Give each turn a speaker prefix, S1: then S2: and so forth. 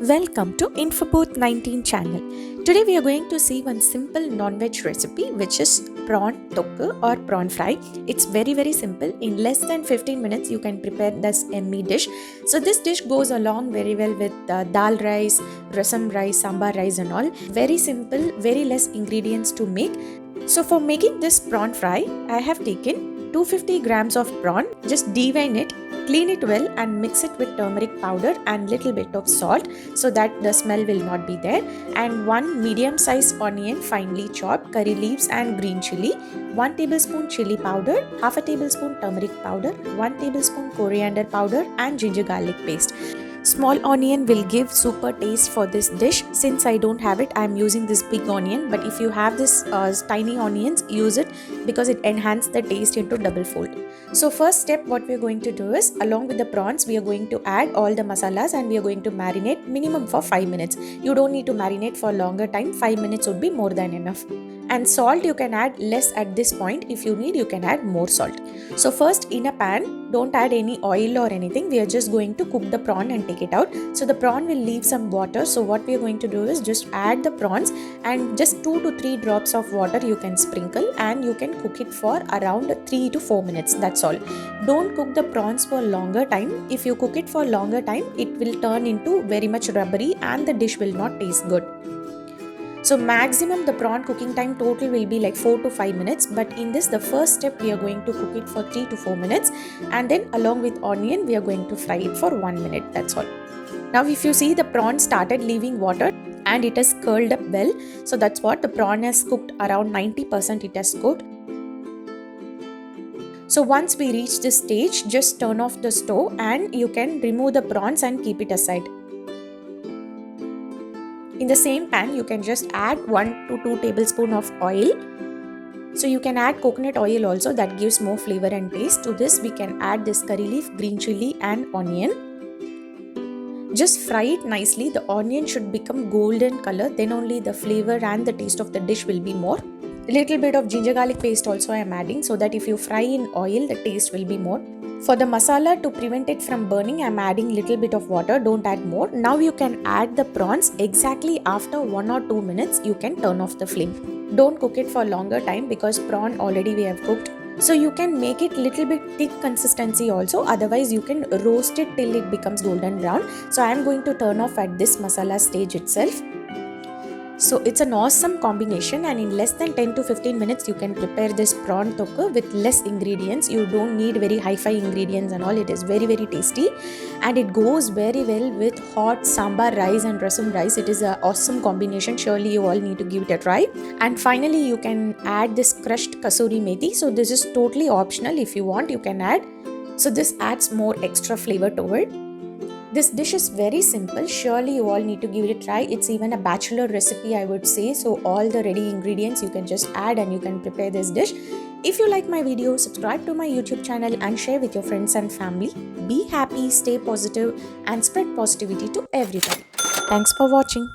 S1: Welcome to Infobooth 19 channel. Today we are going to see one simple non-veg recipe which is prawn tokku or prawn fry. It's very simple. In less than 15 minutes you can prepare this yummy dish. So this dish goes along very well with dal rice, rasam rice, sambar rice and all. Very simple, very less ingredients to make. So for making this prawn fry, I have taken 250 grams of prawn. Just devein it, clean it well and mix it with turmeric powder and little bit of salt so that the smell will not be there, and one medium sized onion finely chopped, curry leaves and green chili, 1 tablespoon chili powder, half a tablespoon turmeric powder, 1 tablespoon coriander powder and ginger garlic paste. Small onion will give super taste for this dish. Since I don't have it, I am using this big onion, but if you have this tiny onions, use it because it enhances the taste into double fold. So first step what we are going to do is, along with the prawns we are going to add all the masalas and we are going to marinate minimum for 5 minutes. You don't need to marinate for longer time, 5 minutes would be more than enough. And salt you can add less at this point. If you need, you can add more salt. So first, in a pan, don't add any oil or anything. We are just going to cook the prawn and take it out. So the prawn will leave some water. So what we are going to do is just add the prawns and just 2 to 3 drops of water you can sprinkle, and you can cook it for around 3 to 4 minutes. That's all. Don't cook the prawns for longer time. If you cook it for longer time, it will turn into very much rubbery and the dish will not taste good. So maximum the prawn cooking time total will be like 4 to 5 minutes, but in this the first step we are going to cook it for 3 to 4 minutes, and then along with onion we are going to fry it for 1 minute. That's all. Now if you see, the prawn started leaving water and it has curled up well. So that's what the prawn has cooked, around 90% it has cooked. So once we reach this stage, just turn off the stove and you can remove the prawns and keep it aside. In the same pan, you can just add 1 to 2 tablespoons of oil. So you can add coconut oil also, that gives more flavor and taste. To this we can add this curry leaf, green chili and onion. Just fry it nicely. The onion should become golden color, then only the flavor and the taste of the dish will be more. A little bit of ginger garlic paste also I am adding, so that if you fry in oil, the taste will be more. For the masala, to prevent it from burning, I am adding little bit of water. Don't add more. Now you can add the prawns. Exactly after 1 or 2 minutes, you can turn off the flame. Don't cook it for longer time because prawn already we have cooked. So you can make it little bit thick consistency also. Otherwise, you can roast it till it becomes golden brown. So I am going to turn off at this masala stage itself. So it's an awesome combination, and in less than 10 to 15 minutes you can prepare this prawn tokku with less ingredients. You don't need very hi-fi ingredients and all. It is very tasty and it goes very well with hot sambar rice and rasam rice. It is an awesome combination. Surely you all need to give it a try. And finally you can add this crushed kasuri methi. So this is totally optional. If you want, you can add. So this adds more extra flavor to it. This dish is very simple. Surely you all need to give it a try. It's even a bachelor recipe, I would say. So all the ready ingredients you can just add and you can prepare this dish. If you like my video, subscribe to my YouTube channel and share with your friends and family. Be happy, stay positive and spread positivity to everybody. Thanks for watching.